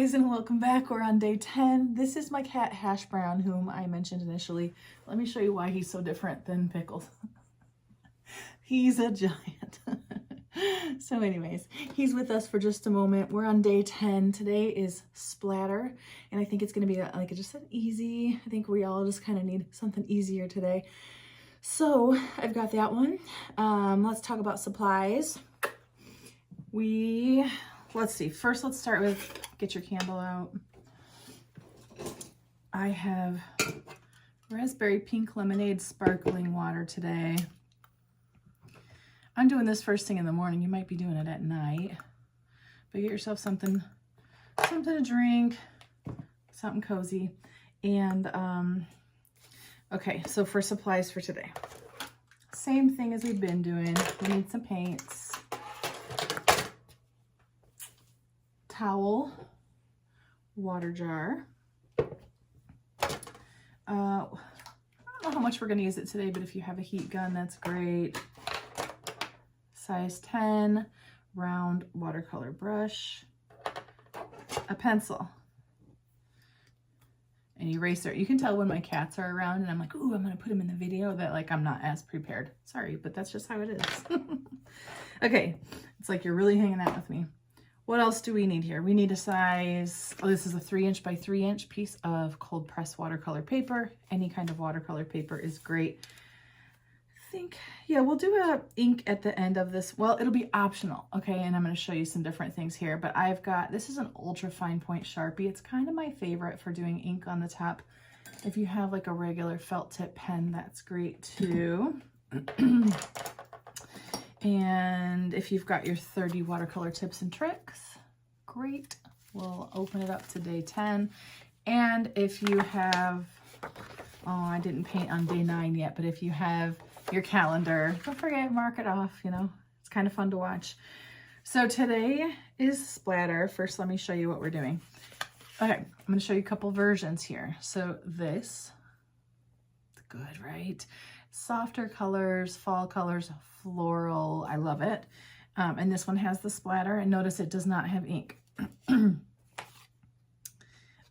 guys, and welcome back. We're on day 10. This is my cat Hash Brown, whom I mentioned initially. Let me show you why he's so different than Pickles. He's a giant. So anyways, he's with us for just a moment. We're on day 10. Today is Splatter, and I think it's going to be like I just said, easy. I think we all just kind of need something easier today. So I've got that one. Let's talk about supplies. Let's see. First, let's start with, get your candle out. I have raspberry pink lemonade sparkling water today. I'm doing this first thing in the morning. You might be doing it at night. But get yourself something to drink, something cozy. And, okay, so for supplies for today. Same thing as we've been doing. We need some paints. Towel, water jar. I don't know how much we're going to use it today, but if you have a heat gun, that's great. Size 10, round watercolor brush, a pencil, an eraser. You can tell when my cats are around and I'm like, ooh, I'm going to put them in the video that like I'm not as prepared. Sorry, but that's just how it is. Okay, it's like you're really hanging out with me. What else do we need here? We need a size, oh, this is a 3" by 3" piece of cold press watercolor paper. Any kind of watercolor paper is great. I think, yeah, we'll do a ink at the end of this. Well, it'll be optional, okay? And I'm gonna show you some different things here, but I've got, this is an ultra fine point Sharpie. It's kind of my favorite for doing ink on the top. If you have like a regular felt tip pen, that's great too. And if you've got your 30 watercolor tips and tricks, great. We'll open it up to day 10. And if you have, oh, I didn't paint on day 9 yet, but if you have your calendar, don't forget, mark it off, you know, it's kind of fun to watch. So today is Splatter. First, let me show you what we're doing. Okay, I'm going to show you a couple versions here. So this, it's good, right? Softer colors, fall colors, floral, I love it. And this one has the splatter, and notice it does not have ink.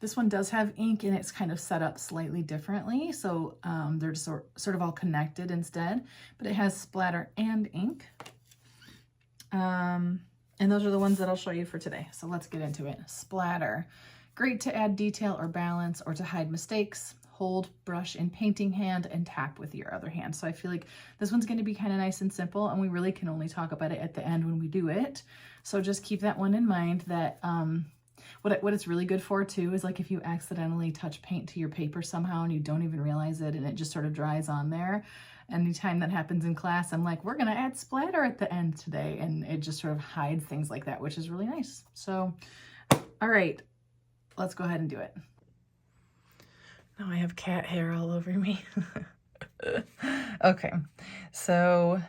This one does have ink, and it's kind of set up slightly differently, so they're sort of all connected instead, but it has splatter and ink. And those are the ones that I'll show you for today, so let's get into it. Splatter, great to add detail or balance or to hide mistakes. Hold brush in painting hand and tap with your other hand. So I feel like this one's going to be kind of nice and simple, and we really can only talk about it at the end when we do it. So just keep that one in mind, that what it's really good for too is like if you accidentally touch paint to your paper somehow and you don't even realize it and it just sort of dries on there. Anytime that happens in class, I'm like, we're going to add splatter at the end today, and it just sort of hides things like that, which is really nice. So, all right, let's go ahead and do it. Now I have cat hair all over me. Okay, so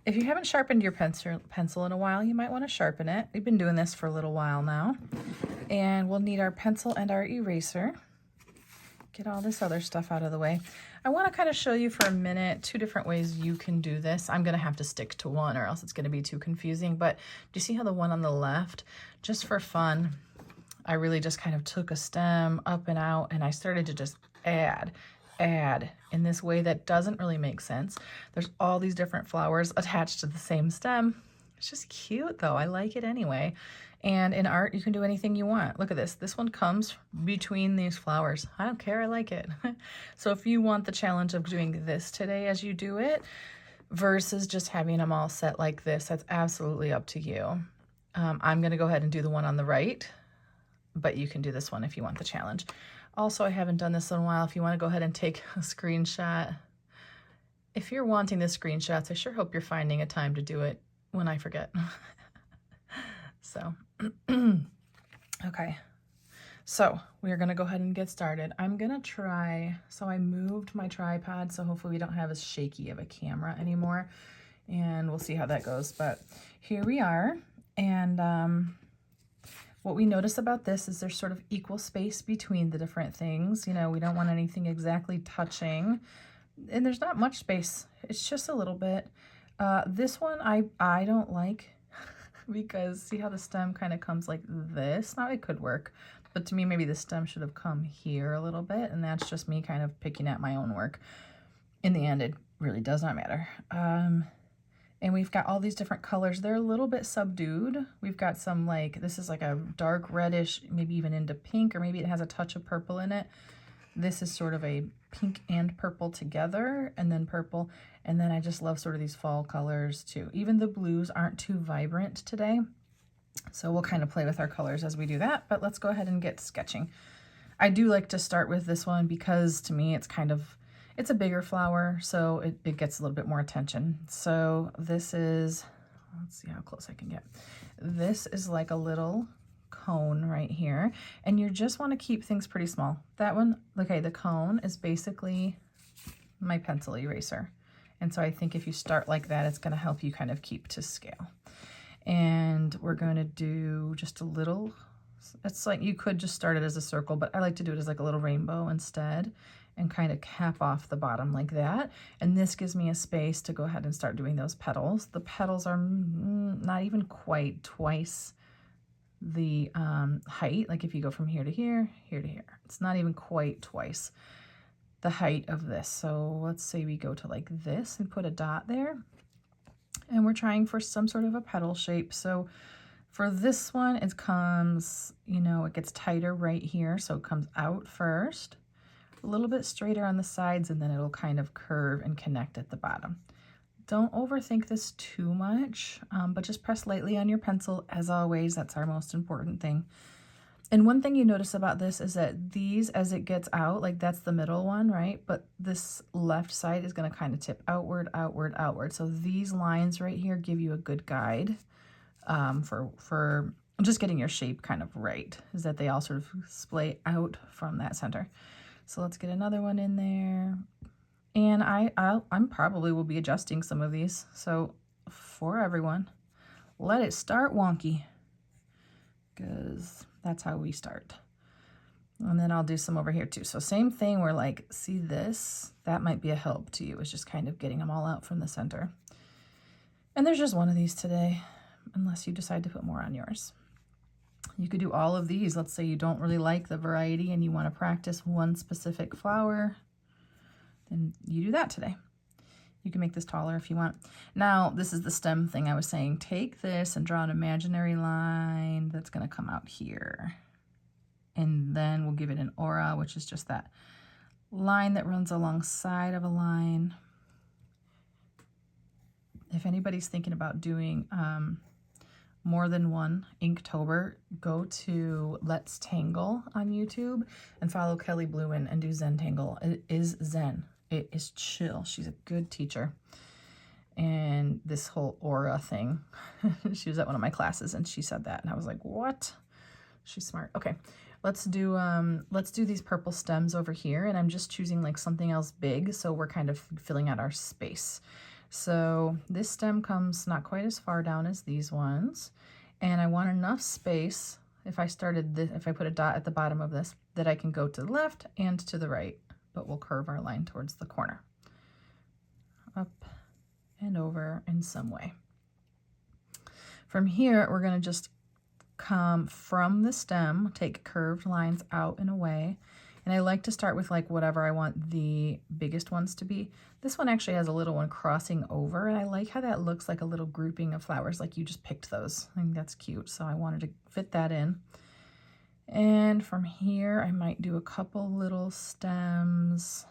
if you haven't sharpened your pencil in a while, you might want to sharpen it. We've been doing this for a little while now. And we'll need our pencil and our eraser. Get all this other stuff out of the way. I want to kind of show you for a minute 2 different ways you can do this. I'm going to have to stick to one or else it's going to be too confusing. But do you see how the one on the left, just for fun, I really just kind of took a stem up and out, and I started to just add in this way that doesn't really make sense. There's all these different flowers attached to the same stem. It's just cute though. I like it anyway. And in art, you can do anything you want. Look at this. This one comes between these flowers. I don't care. I like it. So if you want the challenge of doing this today as you do it versus just having them all set like this, that's absolutely up to you. I'm going to go ahead and do the one on the right, but you can do this one if you want the challenge. Also, I haven't done this in a while. If you want to go ahead and take a screenshot, if you're wanting the screenshots, I sure hope you're finding a time to do it when I forget. So, okay. So we're going to go ahead and get started. I'm going to try, so I moved my tripod, so hopefully we don't have as shaky of a camera anymore, and we'll see how that goes. But here we are, and what we notice about this is there's sort of equal space between the different things. You know, we don't want anything exactly touching, and there's not much space. It's just a little bit. This one I don't like. because see how the stem kind of comes like this? Now it could work, but to me, maybe the stem should have come here a little bit, and that's just me kind of picking at my own work. In the end, it really does not matter. And we've got all these different colors. They're a little bit subdued. We've got some like, this is like a dark reddish, maybe even into pink, or maybe it has a touch of purple in it. This is sort of a pink and purple together, and then purple. And then I just love sort of these fall colors too. Even the blues aren't too vibrant today. So we'll kind of play with our colors as we do that, but let's go ahead and get sketching. I do like to start with this one because to me it's kind of, it's a bigger flower, so it gets a little bit more attention. So this is, let's see how close I can get. This is like a little cone right here, and you just want to keep things pretty small. That one, okay, the cone is basically my pencil eraser. And so I think if you start like that, it's going to help you kind of keep to scale. And we're going to do just a little, it's like you could just start it as a circle, but I like to do it as like a little rainbow instead, and kind of cap off the bottom like that. And this gives me a space to go ahead and start doing those petals. The petals are not even quite twice the height. Like if you go from here to here, here to here, it's not even quite twice the height of this. So let's say we go to like this and put a dot there. And we're trying for some sort of a petal shape. So for this one, it comes, you know, it gets tighter right here. So it comes out first, a little bit straighter on the sides, and then it'll kind of curve and connect at the bottom. Don't overthink this too much, but just press lightly on your pencil. As always, that's our most important thing. And one thing you notice about this is that these, as it gets out, like that's the middle one, right? But this left side is going to kind of tip outward, outward, outward. So these lines right here give you a good guide for just getting your shape kind of right, is that they all sort of splay out from that center. So let's get another one in there. And I'm probably will be adjusting some of these. So for everyone, let it start wonky, because that's how we start. And then I'll do some over here too. So same thing, where like, see this, that might be a help to you. It's just kind of getting them all out from the center. And there's just one of these today, unless you decide to put more on yours. You could do all of these. Let's say you don't really like the variety and you want to practice one specific flower, then you do that today. You can make this taller if you want. Now, this is the stem thing I was saying. Take this and draw an imaginary line that's going to come out here. And then we'll give it an aura, which is just that line that runs alongside of a line. If anybody's thinking about doing more than one Inktober, go to Let's Tangle on YouTube and follow Kelly Blewin and do Zentangle. It is Zen. It is chill. She's a good teacher. And this whole aura thing, she was at one of my classes and she said that, and I was like, what? She's smart. Okay, let's do these purple stems over here, and I'm just choosing like something else big, so we're kind of filling out our space. So this stem comes not quite as far down as these ones, and I want enough space, if I started this, if I put a dot at the bottom of this, that I can go to the left and to the right, but we'll curve our line towards the corner. Up and over in some way. From here, we're going to just come from the stem, take curved lines out and away. And I like to start with like whatever I want the biggest ones to be. This one actually has a little one crossing over, and I like how that looks like a little grouping of flowers, like you just picked those. I think that's cute, so I wanted to fit that in. And from here, I might do a couple little stems.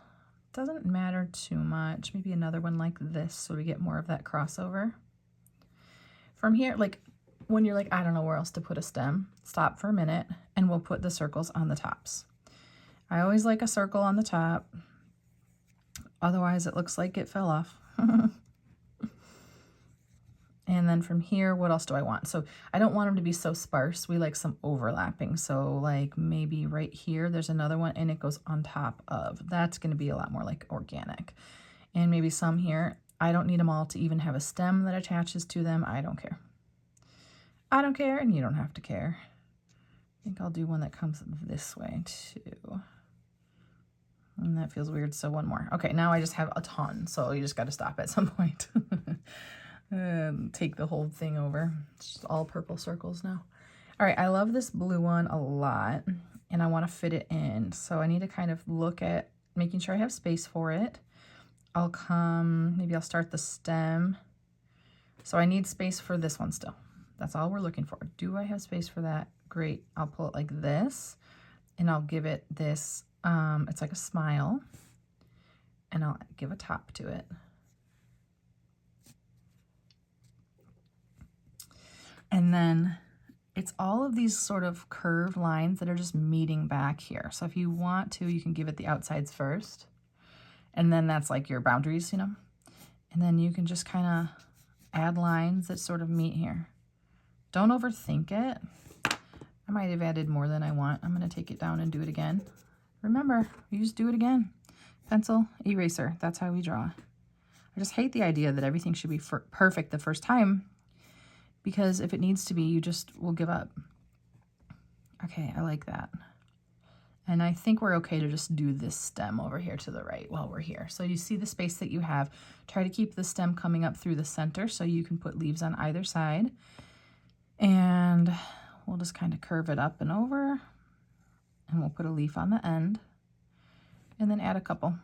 Doesn't matter too much. Maybe another one like this, so we get more of that crossover. From here, like when you're like, I don't know where else to put a stem, stop for a minute, and we'll put the circles on the tops. I always like a circle on the top. Otherwise, it looks like it fell off. And then from here, what else do I want? So I don't want them to be so sparse. We like some overlapping. So like maybe right here, there's another one and it goes on top of. That's going to be a lot more like organic. And maybe some here. I don't need them all to even have a stem that attaches to them. I don't care. I don't care, and you don't have to care. I think I'll do one that comes this way too. And that feels weird, so one more. Okay, now I just have a ton, so you just got to stop at some point. and take the whole thing over. It's just all purple circles now. All right, I love this blue one a lot, and I want to fit it in. So I need to kind of look at making sure I have space for it. Maybe I'll start the stem. So I need space for this one still. That's all we're looking for. Do I have space for that? Great. I'll pull it like this, and I'll give it this, it's like a smile, and I'll give a top to it. And then it's all of these sort of curved lines that are just meeting back here. So if you want to, you can give it the outsides first. And then that's like your boundaries, you know? And then you can just kind of add lines that sort of meet here. Don't overthink it. I might have added more than I want. I'm going to take it down and do it again. Remember, you just do it again. Pencil, eraser. That's how we draw. I just hate the idea that everything should be perfect the first time, because if it needs to be, you just will give up. Okay, I like that. And I think we're okay to just do this stem over here to the right while we're here. So you see the space that you have. Try to keep the stem coming up through the center so you can put leaves on either side. And we'll just kind of curve it up and over. And we'll put a leaf on the end. And then add a couple.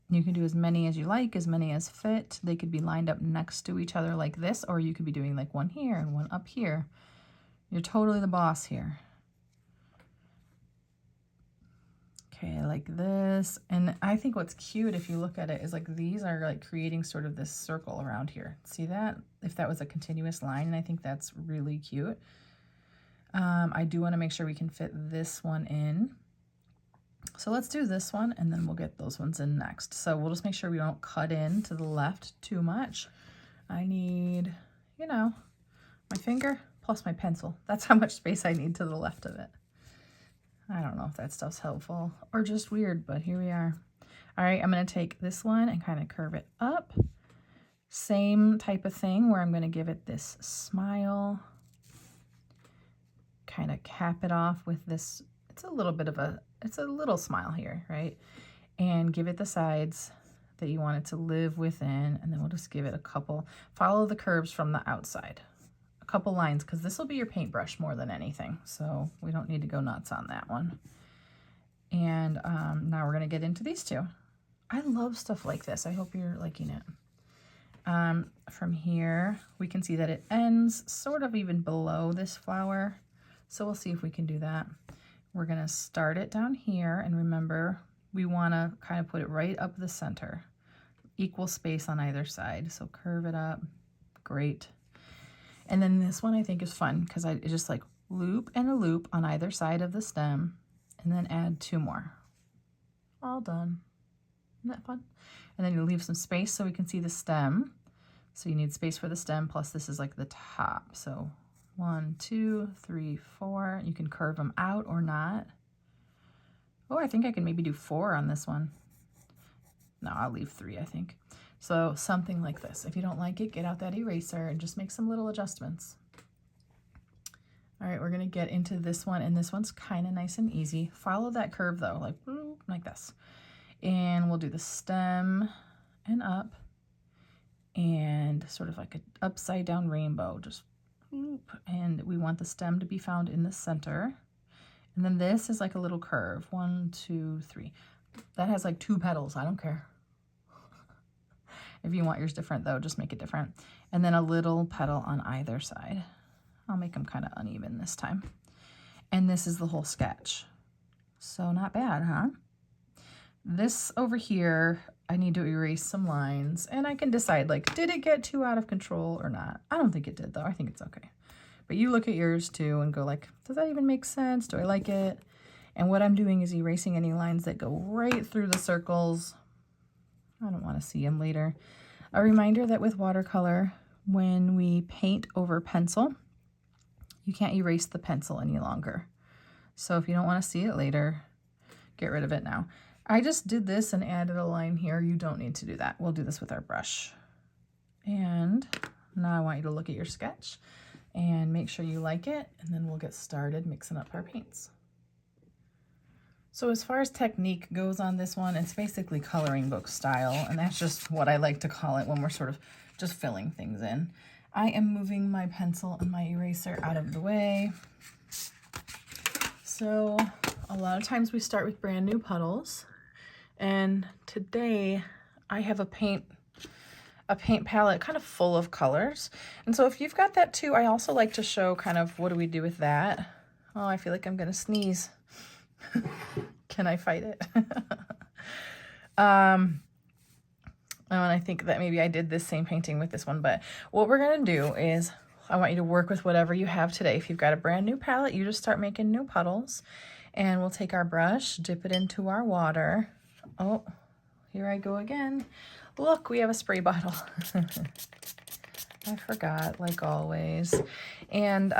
You can do as many as you like, as many as fit. They could be lined up next to each other like this, or you could be doing like one here and one up here. You're totally the boss here. Okay, like this. And I think what's cute, if you look at it, is like these are like creating sort of this circle around here. See that? If that was a continuous line, and I think that's really cute. I do want to make sure we can fit this one in. So let's do this one, and then we'll get those ones in next. So we'll just make sure we don't cut in to the left too much. I need, you know, my finger plus my pencil. That's how much space I need to the left of it. I don't know if that stuff's helpful or just weird, but here we are. All right, I'm going to take this one and kind of curve it up. Same type of thing where I'm going to give it this smile. Kind of cap it off with this. It's a little smile here, right? And give it the sides that you want it to live within, and then we'll just give it a couple, follow the curves from the outside. A couple lines, because this will be your paintbrush more than anything, so we don't need to go nuts on that one. And now we're going to get into these two. I love stuff like this. I hope you're liking it. From here, we can see that it ends sort of even below this flower, so we'll see if we can do that. We're going to start it down here, and remember, we want to kind of put it right up the center. Equal space on either side, so curve it up. Great. And then this one I think is fun, because I just like loop and a loop on either side of the stem, and then add 2 more. All done. Isn't that fun? And then you leave some space so we can see the stem. So you need space for the stem, plus this is like the top. So 1, 2, 3, 4. You can curve them out or not. Oh, I think I can maybe do 4 on this one. No, I'll leave 3, I think. So something like this. If you don't like it, get out that eraser and just make some little adjustments. All right, we're gonna get into this one, and this one's kind of nice and easy. Follow that curve though, like this. And we'll do the stem and up, and sort of like an upside down rainbow, just and we want the stem to be found in the center. And then this is like a little curve, 1, 2, 3. That has like 2 petals, I don't care. If you want yours different though, just make it different. And then a little petal on either side. I'll make them kind of uneven this time. And this is the whole sketch. So not bad, huh? This over here, I need to erase some lines, and I can decide, like, did it get too out of control or not? I don't think it did, though. I think it's okay. But you look at yours, too, and go, like, does that even make sense? Do I like it? And what I'm doing is erasing any lines that go right through the circles. I don't want to see them later. A reminder that with watercolor, when we paint over pencil, you can't erase the pencil any longer. So if you don't want to see it later, get rid of it now. I just did this and added a line here. You don't need to do that. We'll do this with our brush. And now I want you to look at your sketch and make sure you like it, and then we'll get started mixing up our paints. So as far as technique goes on this one, it's basically coloring book style, and that's just what I like to call it when we're sort of just filling things in. I am moving my pencil and my eraser out of the way. So a lot of times we start with brand new puddles, and today I have a paint palette kind of full of colors. And so if you've got that too, I also like to show kind of what do we do with that. Oh, I feel like I'm gonna sneeze. Can I fight it? And I think that maybe I did this same painting with this one, but what we're gonna do is I want you to work with whatever you have today. If you've got a brand new palette, you just start making new puddles, and we'll take our brush, dip it into our water. Oh, here I go again. Look, we have a spray bottle. I forgot, like always. And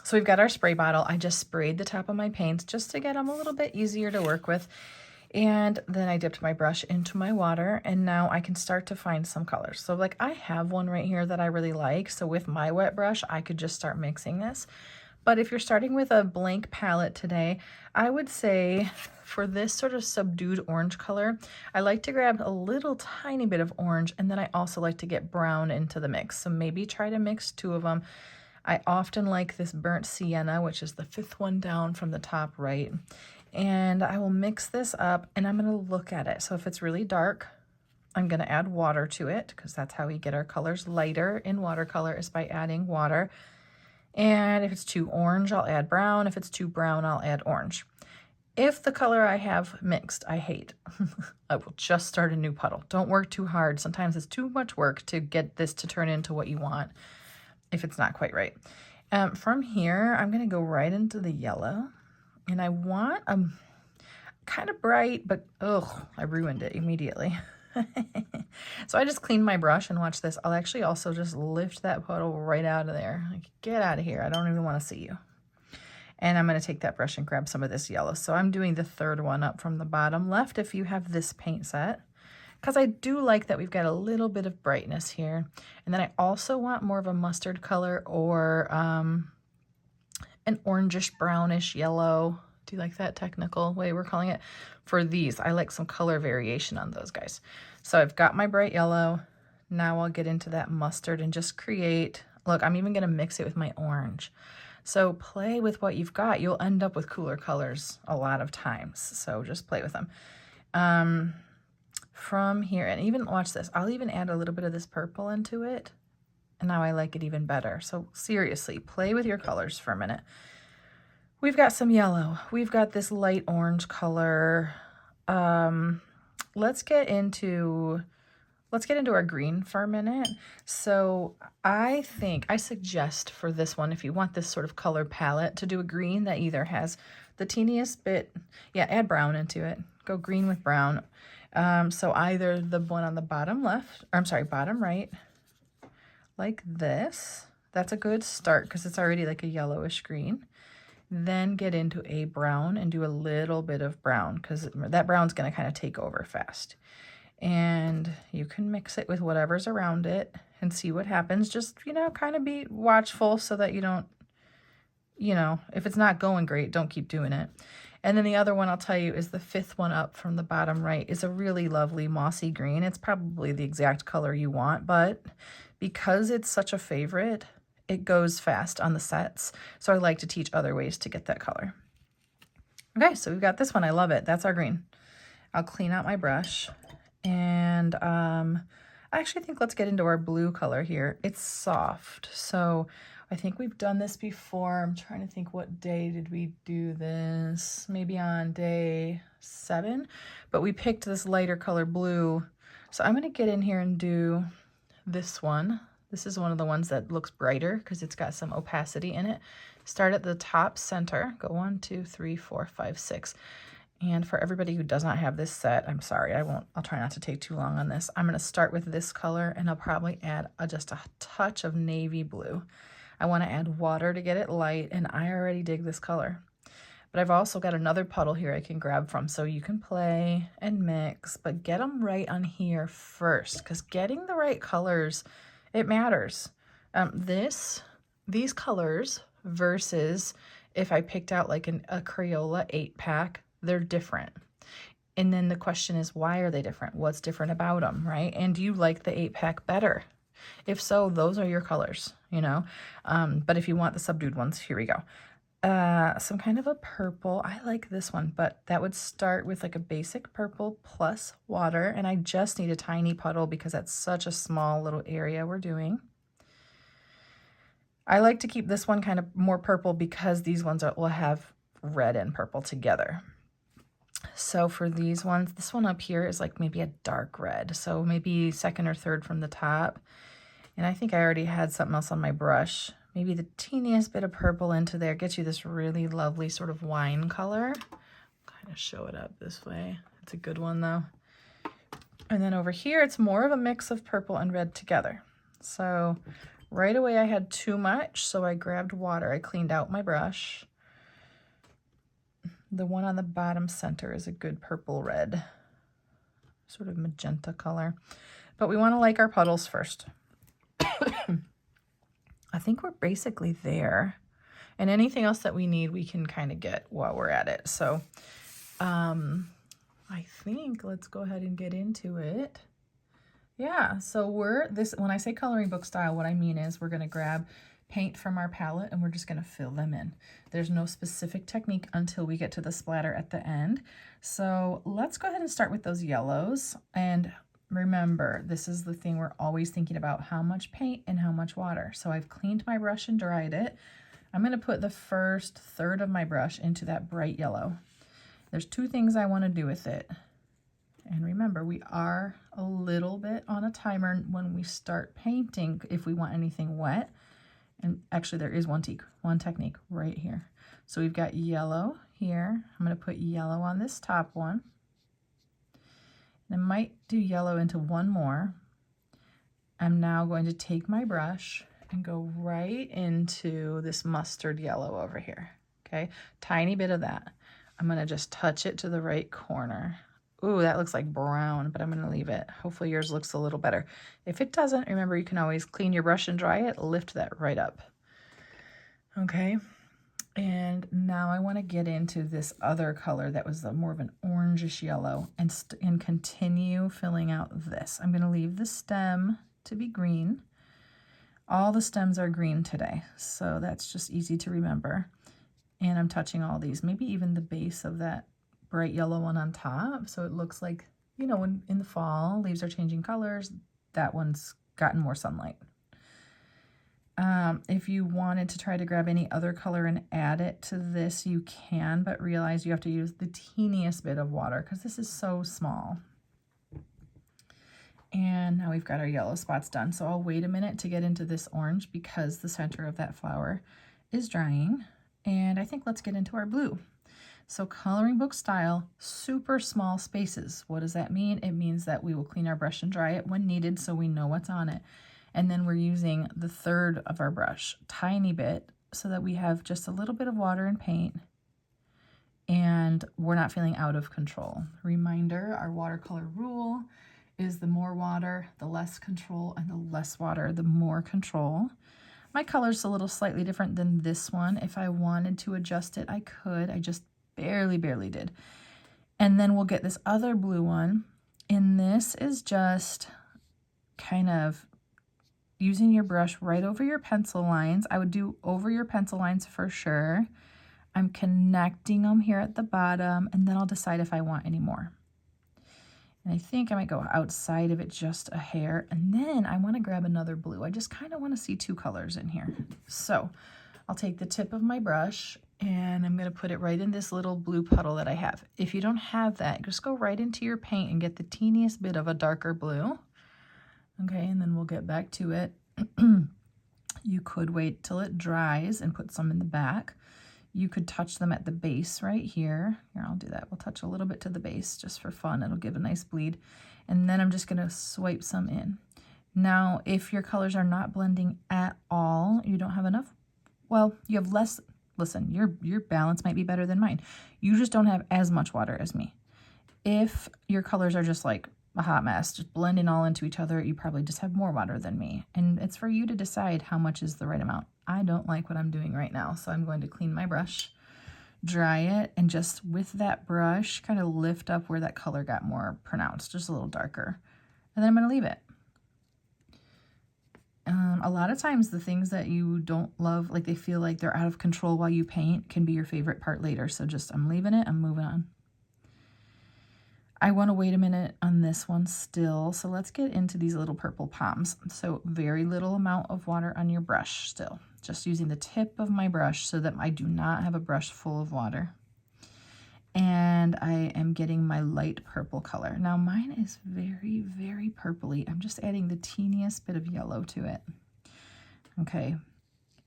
so we've got our spray bottle. I just sprayed the top of my paints just to get them a little bit easier to work with. And then I dipped my brush into my water, and now I can start to find some colors. So like I have one right here that I really like. So with my wet brush, I could just start mixing this. But if you're starting with a blank palette today, I would say for this sort of subdued orange color, I like to grab a little tiny bit of orange, and then I also like to get brown into the mix. So maybe try to mix two of them. I often like this burnt sienna, which is the 5th one down from the top right. And I will mix this up, and I'm going to look at it. So if it's really dark, I'm going to add water to it, because that's how we get our colors lighter in watercolor, is by adding water. And if it's too orange, I'll add brown. If it's too brown, I'll add orange. If the color I have mixed, I hate, I will just start a new puddle. Don't work too hard. Sometimes it's too much work to get this to turn into what you want if it's not quite right. From here, I'm going to go right into the yellow. And I want a kind of bright, but I ruined it immediately. So I just cleaned my brush, and watch this. I'll actually also just lift that puddle right out of there. Like, get out of here. I don't even want to see you. And I'm going to take that brush and grab some of this yellow. So I'm doing the 3rd one up from the bottom left if you have this paint set, because I do like that we've got a little bit of brightness here. And then I also want more of a mustard color, or an orangish brownish yellow. Do you like that technical way we're calling it? For these, I like some color variation on those guys. So I've got my bright yellow. Now I'll get into that mustard and just create, look, I'm even gonna mix it with my orange. So play with what you've got. You'll end up with cooler colors a lot of times. So just play with them. From here, and even watch this, I'll even add a little bit of this purple into it. And now I like it even better. So seriously, play with your colors for a minute. We've got some yellow. We've got this light orange color. Let's get into our green for a minute. So I suggest for this one, if you want this sort of color palette, to do a green that either has the teeniest bit, add brown into it. Go green with brown. So either the one on the bottom left, or I'm sorry, bottom right, like this. That's a good start because it's already like a yellowish green. Then get into a brown and do a little bit of brown, because that brown's going to kind of take over fast. And you can mix it with whatever's around it and see what happens. Just, kind of be watchful so that you don't, if it's not going great, don't keep doing it. And then the other one I'll tell you is the 5th one up from the bottom right is a really lovely mossy green. It's probably the exact color you want, but because it's such a favorite, it goes fast on the sets. So I like to teach other ways to get that color. Okay, so we've got this one. I love it. That's our green. I'll clean out my brush. And I actually think let's get into our blue color here. It's soft. So I think we've done this before. I'm trying to think, what day did we do this? Maybe on day 7. But we picked this lighter color blue. So I'm going to get in here and do this one. This is one of the ones that looks brighter because it's got some opacity in it. Start at the top center. Go 1, 2, 3, 4, 5, 6. And for everybody who does not have this set, I'm sorry, I'll try not to take too long on this. I'm going to start with this color, and I'll probably add just a touch of navy blue. I want to add water to get it light, and I already dig this color. But I've also got another puddle here I can grab from, so you can play and mix, but get them right on here first, because getting the right colors, it matters. These colors versus if I picked out like a Crayola 8-pack, They're different. And then the question is, why are they different? What's different about them, right? And do you like the 8-pack better? If so, those are your colors, you know? But if you want the subdued ones, here we go. Some kind of a purple. I like this one, but that would start with like a basic purple plus water. And I just need a tiny puddle because that's such a small little area we're doing. I like to keep this one kind of more purple because these ones will have red and purple together. So for these ones, this one up here is like maybe a dark red. So maybe second or third from the top. And I think I already had something else on my brush. Maybe the teeniest bit of purple into there gets you this really lovely sort of wine color. Kind of show it up this way. It's a good one though. And then over here, it's more of a mix of purple and red together. So right away I had too much, so I grabbed water. I cleaned out my brush. The one on the bottom center is a good purple red, sort of magenta color. But we want to like our puddles first. I think we're basically there. And anything else that we need, we can kind of get while we're at it. So I think let's go ahead and get into it. Yeah, so when I say coloring book style, what I mean is we're going to grab paint from our palette and we're just going to fill them in. There's no specific technique until we get to the splatter at the end. So let's go ahead and start with those yellows. And remember, this is the thing we're always thinking about, how much paint and how much water. So I've cleaned my brush and dried it. I'm going to put the first third of my brush into that bright yellow. There's two things I want to do with it. And remember, we are a little bit on a timer when we start painting if we want anything wet. And actually there is one technique right here. So we've got yellow here. I'm going to put yellow on this top one. And I might do yellow into one more. I'm now going to take my brush and go right into this mustard yellow over here. Okay, tiny bit of that. I'm going to just touch it to the right corner. Ooh, that looks like brown, but I'm going to leave it. Hopefully yours looks a little better. If it doesn't, remember you can always clean your brush and dry it, lift that right up. Okay, and now I want to get into this other color that was more of an orangish yellow and continue filling out this. I'm going to leave the stem to be green. All the stems are green today, so that's just easy to remember. And I'm touching all these, maybe even the base of that bright yellow one on top, so it looks like, you know, when in the fall leaves are changing colors, that one's gotten more sunlight. If you wanted to try to grab any other color and add it to this, you can, but realize you have to use the teeniest bit of water because this is so small. And now we've got our yellow spots done, so I'll wait a minute to get into this orange because the center of that flower is drying. And I think let's get into our blue. So coloring book style, super small spaces. What does that mean? It means that we will clean our brush and dry it when needed so we know what's on it. And then we're using the third of our brush, tiny bit, so that we have just a little bit of water and paint and we're not feeling out of control. Reminder, our watercolor rule is the more water, the less control, and the less water, the more control. My color's a little slightly different than this one. If I wanted to adjust it, I could. I just barely did. And then we'll get this other blue one. And this is just kind of using your brush right over your pencil lines. I would do over your pencil lines for sure. I'm connecting them here at the bottom, and then I'll decide if I want any more. And I think I might go outside of it just a hair. And then I want to grab another blue. I just kind of want to see two colors in here. So I'll take the tip of my brush and I'm going to put it right in this little blue puddle that I have. If you don't have that, just go right into your paint and get the teeniest bit of a darker blue. Okay, and then we'll get back to it. You could wait till it dries and put some in the back. You could touch them at the base right here. Here, I'll do that. We'll touch a little bit to the base just for fun. It'll give a nice bleed. And then I'm just going to swipe some in. Now, if your colors are not blending at all, you don't have enough, well, you have less. Listen, your balance might be better than mine. You just don't have as much water as me. If your colors are just like a hot mess, just blending all into each other, you probably just have more water than me. And it's for you to decide how much is the right amount. I don't like what I'm doing right now, so I'm going to clean my brush dry it, and just with that brush, kind of lift up where that color got more pronounced, just a little darker. And then I'm going to leave it. A lot of times the things that you don't love, like they feel like they're out of control while you paint, can be your favorite part later. So just, I'm leaving it, I'm moving on. I want to wait a minute on this one still. So let's get into these little purple poms. So very little amount of water on your brush still. Just using the tip of my brush so that I do not have a brush full of water. And I am getting my light purple color. Now mine is very, very purpley. I'm just adding the teeniest bit of yellow to it. Okay,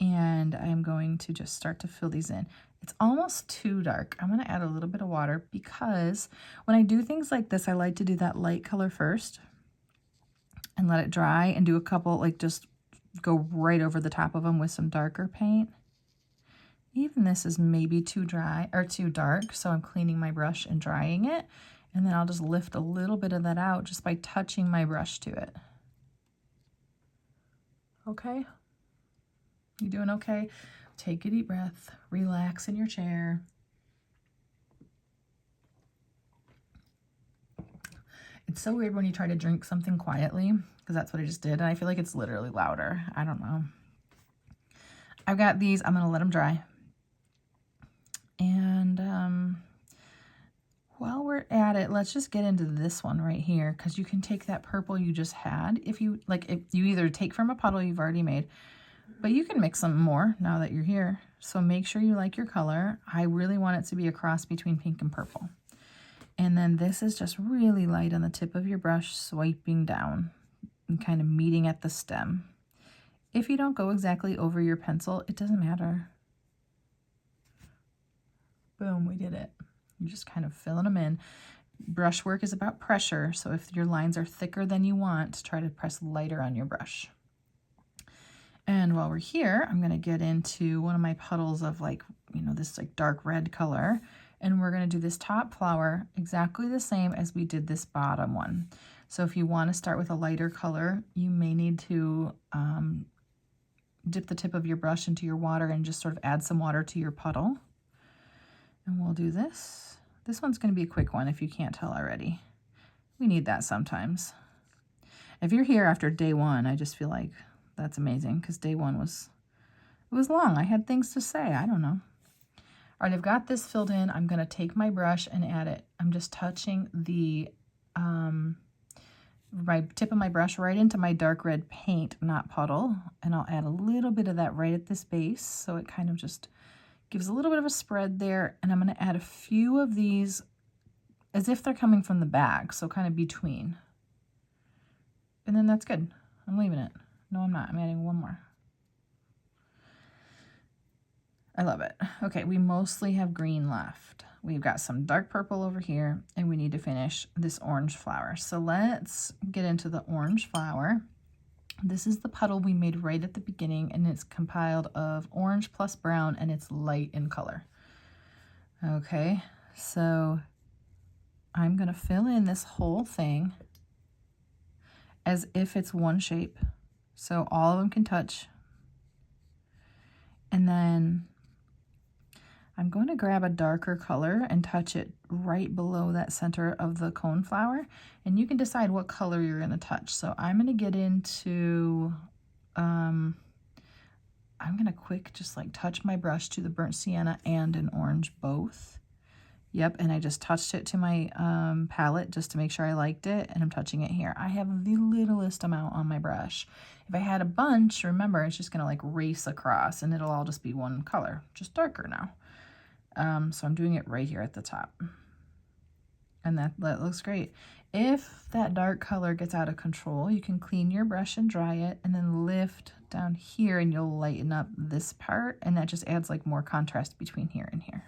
and I'm going to just start to fill these in. It's almost too dark. I'm gonna add a little bit of water because when I do things like this, I like to do that light color first and let it dry and do a couple, like just go right over the top of them with some darker paint. Even this is maybe too dry or too dark, so I'm cleaning my brush and drying it, and then I'll just lift a little bit of that out just by touching my brush to it. Okay? You doing okay? Take a deep breath, relax in your chair. It's so weird when you try to drink something quietly, because that's what I just did, and I feel like it's literally louder. I don't know. I've got these, I'm gonna let them dry. And while we're at it, let's just get into this one right here, because you can take that purple you just had. If you either take from a puddle you've already made, but you can mix some more now that you're here. So make sure you like your color. I really want it to be a cross between pink and purple. And then this is just really light on the tip of your brush, swiping down and kind of meeting at the stem. If you don't go exactly over your pencil, it doesn't matter. Boom, we did it. You're just kind of filling them in. Brush work is about pressure, so if your lines are thicker than you want, try to press lighter on your brush. And while we're here, I'm gonna get into one of my puddles of this dark red color, and we're gonna do this top flower exactly the same as we did this bottom one. So if you wanna start with a lighter color, you may need to dip the tip of your brush into your water and just sort of add some water to your puddle. And we'll do this. This one's going to be a quick one if you can't tell already. We need that sometimes. If you're here after day one, I just feel like that's amazing because day one was long. I had things to say. I don't know. All right, I've got this filled in. I'm going to take my brush and add it. I'm just touching the my tip of my brush right into my dark red paint, not puddle. And I'll add a little bit of that right at this base. So it kind of just gives a little bit of a spread there, and I'm going to add a few of these as if they're coming from the bag, so kind of between. And then that's good. I'm leaving it. No, I'm not. I'm adding one more. I love it. Okay, we mostly have green left. We've got some dark purple over here, and we need to finish this orange flower. So let's get into the orange flower. This is the puddle we made right at the beginning, and it's compiled of orange plus brown, and it's light in color. Okay, so I'm going to fill in this whole thing as if it's one shape. So all of them can touch. And then I'm going to grab a darker color and touch it right below that center of the cone flower. And you can decide what color you're going to touch. So I'm going to get into, I'm going to just touch my brush to the burnt sienna and an orange both. Yep, and I just touched it to my palette just to make sure I liked it, and I'm touching it here. I have the littlest amount on my brush. If I had a bunch, remember, it's just going to race across, and it'll all just be one color, just darker now. So I'm doing it right here at the top. And that looks great. If that dark color gets out of control, you can clean your brush and dry it, and then lift down here, and you'll lighten up this part, and that just adds more contrast between here and here.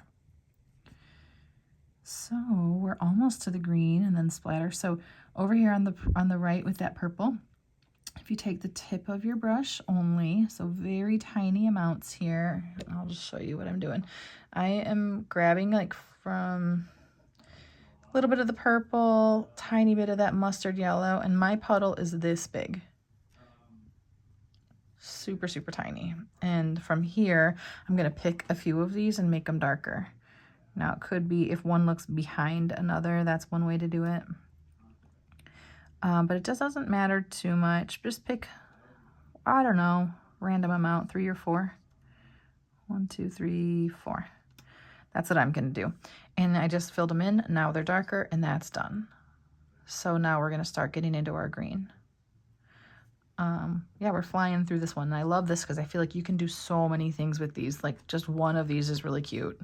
So we're almost to the green and then splatter. So over here on the right with that purple, if you take the tip of your brush only, so very tiny amounts here, I'll just show you what I'm doing. I am grabbing from a little bit of the purple, tiny bit of that mustard yellow, and my puddle is this big. Super, super tiny. And from here, I'm going to pick a few of these and make them darker. Now it could be if one looks behind another, that's one way to do it. But it just doesn't matter too much. Just pick, I don't know, random amount, 3 or 4. 1, 2, 3, 4. That's what I'm gonna do. And I just filled them in. Now they're darker, and that's done. So now we're gonna start getting into our green. Yeah, we're flying through this one. And I love this because I feel like you can do so many things with these. Like just one of these is really cute.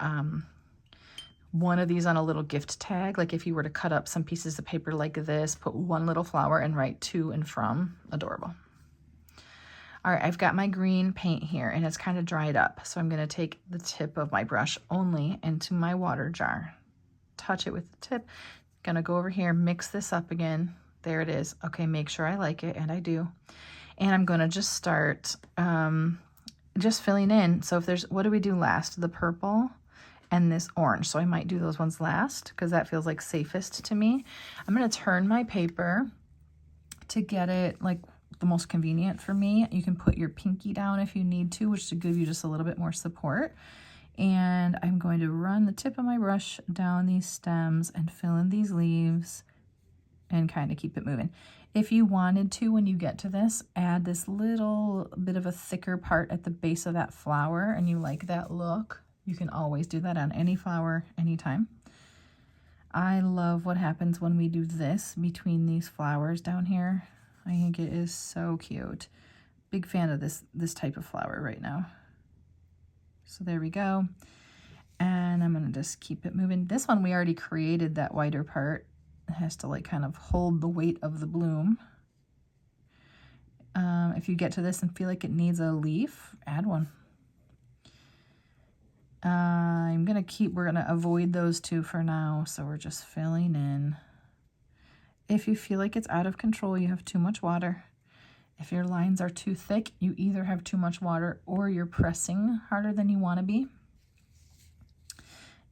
One of these on a little gift tag, like if you were to cut up some pieces of paper like this, put one little flower and write to and from. Adorable. All right, I've got my green paint here and it's kind of dried up. So I'm gonna take the tip of my brush only into my water jar. Touch it with the tip. Gonna go over here, mix this up again. There it is. Okay, make sure I like it, and I do. And I'm gonna just start just filling in. So if there's, what do we do last? The purple and this orange. So I might do those ones last because that feels like safest to me. I'm gonna turn my paper to get it like the most convenient for me. You can put your pinky down if you need to, which to give you just a little bit more support. And I'm going to run the tip of my brush down these stems and fill in these leaves and kind of keep it moving. If you wanted to, when you get to this, add this little bit of a thicker part at the base of that flower and you like that look, you can always do that on any flower anytime. I love what happens when we do this between these flowers down here. I think it is so cute. Big fan of this type of flower right now. So there we go. And I'm gonna just keep it moving. This one, we already created that wider part. It has to like kind of hold the weight of the bloom. If you get to this and feel like it needs a leaf, add one. We're gonna avoid those two for now. So we're just filling in. If you feel like it's out of control, you have too much water. If your lines are too thick, you either have too much water or you're pressing harder than you want to be.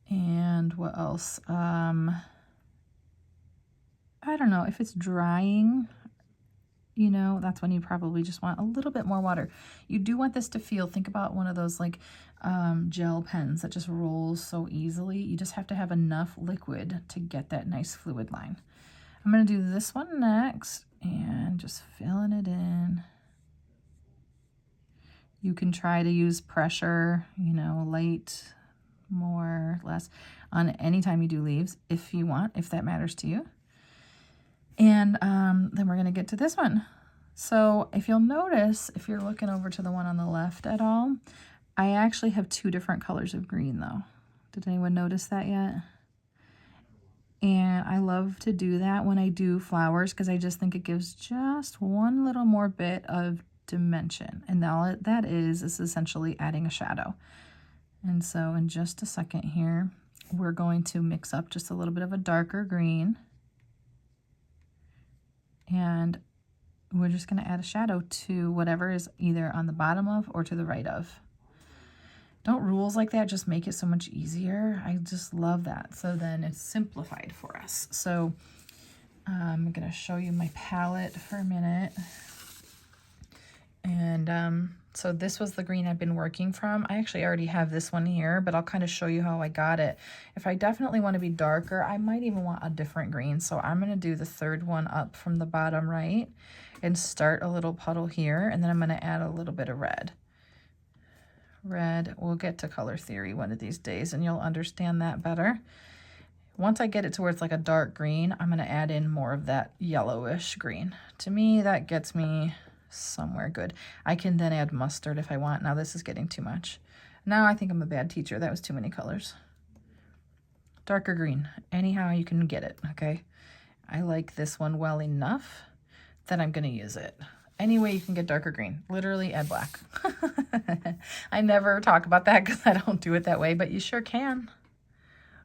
And what else? I don't know, if it's drying, you know, that's when you probably just want a little bit more water. You do want this to feel, think about one of those like gel pens that just rolls so easily. You just have to have enough liquid to get that nice fluid line. I'm going to do this one next and just filling it in. You can try to use pressure, you know, light, more, less, on any time you do leaves if you want, if that matters to you. And then we're going to get to this one. So if you'll notice, if you're looking over to the one on the left at all, I actually have 2 different colors of green though. Did anyone notice that yet? And I love to do that when I do flowers because I just think it gives just one little more bit of dimension. And all that is essentially adding a shadow. And so in just a second here, we're going to mix up just a little bit of a darker green. And we're just going to add a shadow to whatever is either on the bottom of or to the right of. Don't rules like that just make it so much easier. I just love that. So then it's simplified for us. So I'm going to show you my palette for a minute. And so this was the green I've been working from. I actually already have this one here, but I'll kind of show you how I got it. If I definitely want to be darker, I might even want a different green. So I'm going to do the third one up from the bottom right and start a little puddle here. And then I'm going to add a little bit of red. We'll get to color theory one of these days and you'll understand that better. Once I get it to where it's like a dark green, I'm going to add in more of that yellowish green. To me, that gets me somewhere good. I can then add mustard if I want. Now this is getting too much. Now I think I'm a bad teacher. That was too many colors. Darker green. Anyhow you can get it, okay? I like this one well enough that I'm going to use it. Any way you can get darker green. Literally add black. I never talk about that because I don't do it that way, but you sure can.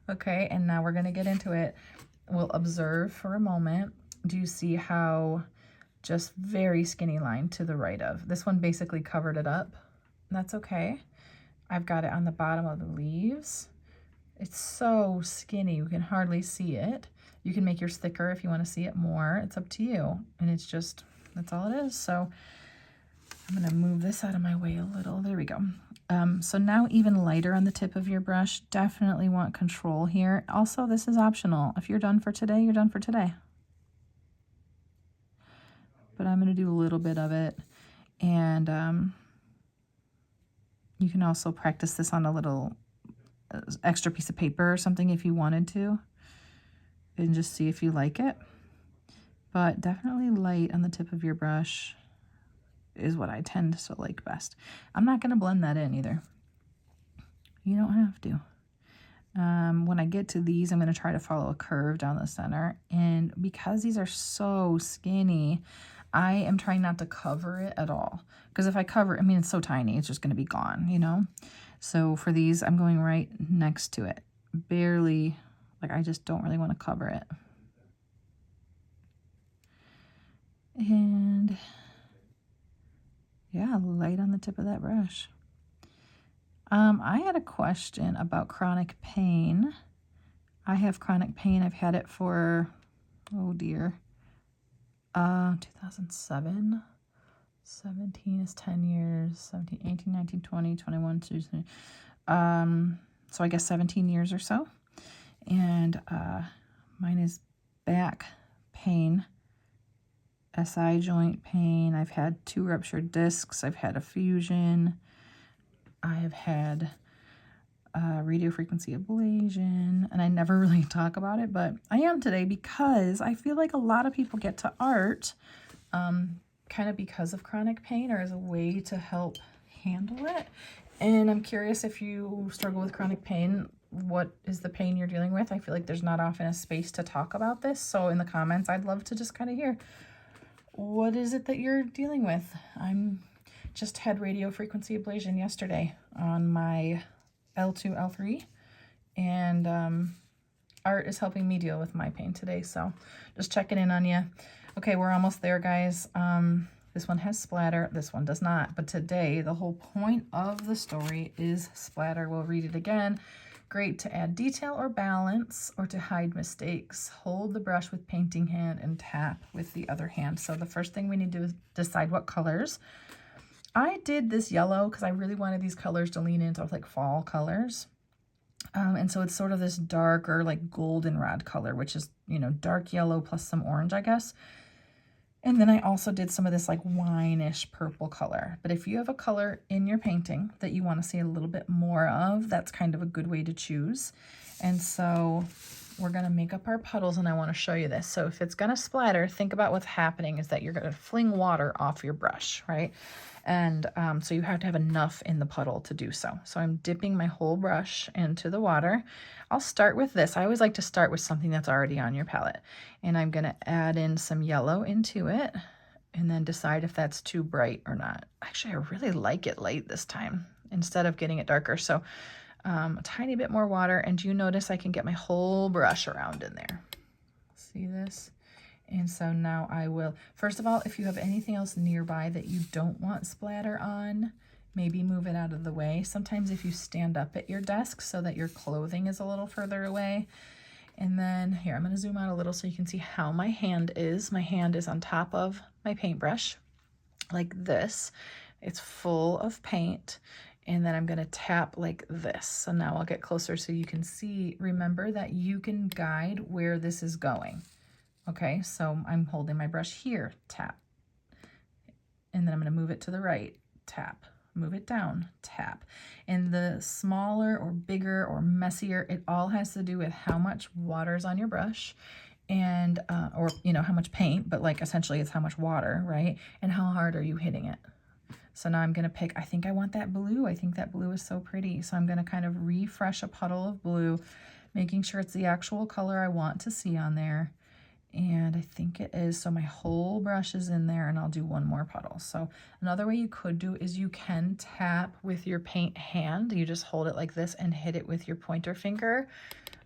Okay, and now we're going to get into it. We'll observe for a moment. Do you see how just very skinny line to the right of? This one basically covered it up. That's okay. I've got it on the bottom of the leaves. It's so skinny, you can hardly see it. You can make yours thicker if you want to see it more. It's up to you. And it's just, that's all it is. So I'm going to move this out of my way a little. There we go. So now even lighter on the tip of your brush. Definitely want control here. Also, this is optional. If you're done for today, you're done for today. But I'm going to do a little bit of it. And you can also practice this on a little extra piece of paper or something if you wanted to. And just see if you like it. But definitely light on the tip of your brush is what I tend to like best. I'm not going to blend that in either. You don't have to. When I get to these, I'm going to try to follow a curve down the center. And because these are so skinny, I am trying not to cover it at all. Because if I cover it, I mean, it's so tiny, it's just going to be gone, you know? So for these, I'm going right next to it. Barely, like I just don't really want to cover it. And yeah, light on the tip of that brush. I had a question about chronic pain. I have chronic pain. I've had it for, oh dear, 2007. 17 is 10 years. 17, 18, 19, 20, 21, 22. So I guess 17 years or so. And mine is back pain, SI joint pain. I've had 2 ruptured discs. I've had a fusion. I have had radiofrequency ablation, and I never really talk about it, but I am today because I feel like a lot of people get to art kind of because of chronic pain or as a way to help handle it. And I'm curious, if you struggle with chronic pain, what is the pain you're dealing with? I feel like there's not often a space to talk about this, so in the comments I'd love to just kind of hear, what is it that you're dealing with? I'm just had radio frequency ablation yesterday on my L2, L3, and art is helping me deal with my pain today, so just checking in on you. Okay, we're almost there, guys. This one has splatter, this one does not, but today the whole point of the story is splatter. We'll read it again. Great to add detail or balance or to hide mistakes. Hold the brush with painting hand and tap with the other hand. So the first thing we need to do is decide what colors. I did this yellow because I really wanted these colors to lean into like fall colors. And so it's sort of this darker like goldenrod color, which is, you know, dark yellow plus some orange, I guess. And then I also did some of this like wine-ish purple color. But if you have a color in your painting that you want to see a little bit more of, that's kind of a good way to choose. And so we're going to make up our puddles, and I want to show you this. So if it's going to splatter, think about what's happening is that you're going to fling water off your brush, right? And so you have to have enough in the puddle to do so. So I'm dipping my whole brush into the water. I'll start with this. I always like to start with something that's already on your palette. And I'm going to add in some yellow into it and then decide if that's too bright or not. Actually, I really like it light this time instead of getting it darker. So a tiny bit more water, and you notice I can get my whole brush around in there. See this? And so now I will, first of all, if you have anything else nearby that you don't want splatter on, maybe move it out of the way. Sometimes if you stand up at your desk so that your clothing is a little further away. And then here, I'm going to zoom out a little so you can see how my hand is. My hand is on top of my paintbrush like this. It's full of paint. And then I'm going to tap like this. So now I'll get closer so you can see. Remember that you can guide where this is going. Okay, so I'm holding my brush here, tap. And then I'm going to move it to the right, tap. Move it down, tap. And the smaller or bigger or messier, it all has to do with how much water is on your brush and, or, you know, how much paint, but like essentially it's how much water, right? And how hard are you hitting it? So now I'm going to pick, I think I want that blue. I think that blue is so pretty. So I'm going to kind of refresh a puddle of blue, making sure it's the actual color I want to see on there. And I think it is. So my whole brush is in there, and I'll do one more puddle. So another way you could do is you can tap with your paint hand. You just hold it like this and hit it with your pointer finger.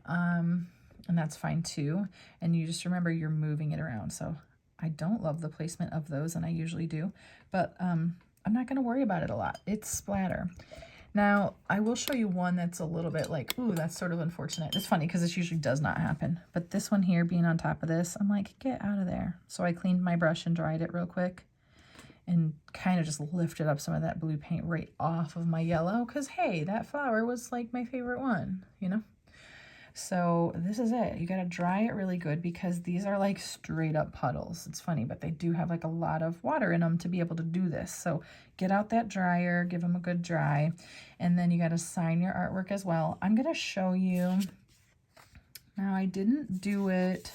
And that's fine too. And you just remember you're moving it around. So I don't love the placement of those, and I usually do, but I'm not going to worry about it a lot. It's splatter. Now, I will show you one that's a little bit like, ooh, that's sort of unfortunate. It's funny because this usually does not happen. But this one here, being on top of this, I'm like, get out of there. So I cleaned my brush and dried it real quick. and kind of just lifted up some of that blue paint right off of my yellow, because hey, that flower was like my favorite one, you know? So this is it. You got to dry it really good because these are like straight up puddles. It's funny, but they do have like a lot of water in them to be able to do this. So get out that dryer, give them a good dry, and then you got to sign your artwork as well. I'm going to show you. Now I didn't do it.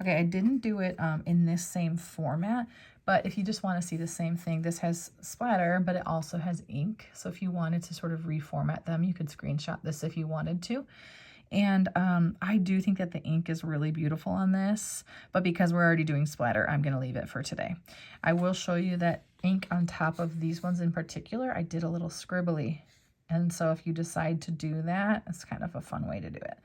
Okay, I didn't do it in this same format, but if you just want to see the same thing, this has splatter, but it also has ink. So if you wanted to sort of reformat them, you could screenshot this if you wanted to. And I do think that the ink is really beautiful on this, but because we're already doing splatter, I'm going to leave it for today. I will show you that ink on top of these ones in particular. I did a little scribbly. And so if you decide to do that, it's kind of a fun way to do it.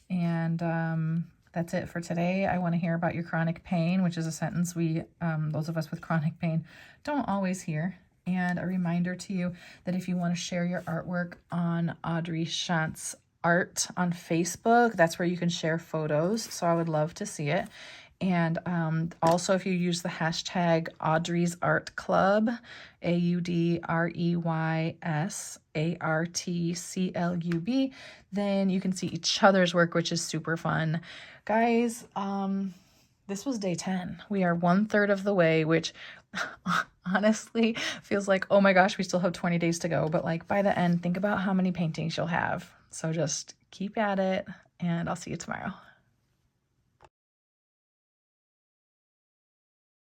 And that's it for today. I want to hear about your chronic pain, which is a sentence we, those of us with chronic pain, don't always hear. And a reminder to you that if you want to share your artwork on Audrey Shantz Art on Facebook, that's where you can share photos. So I would love to see it. And also if you use the hashtag Audrey's Art Club, AUDREYSARTCLUB, then you can see each other's work, which is super fun. Guys, this was day 10. We are 1/3 of the way, which honestly feels like, oh my gosh, we still have 20 days to go. But like by the end, think about how many paintings you'll have. So just keep at it, and I'll see you tomorrow.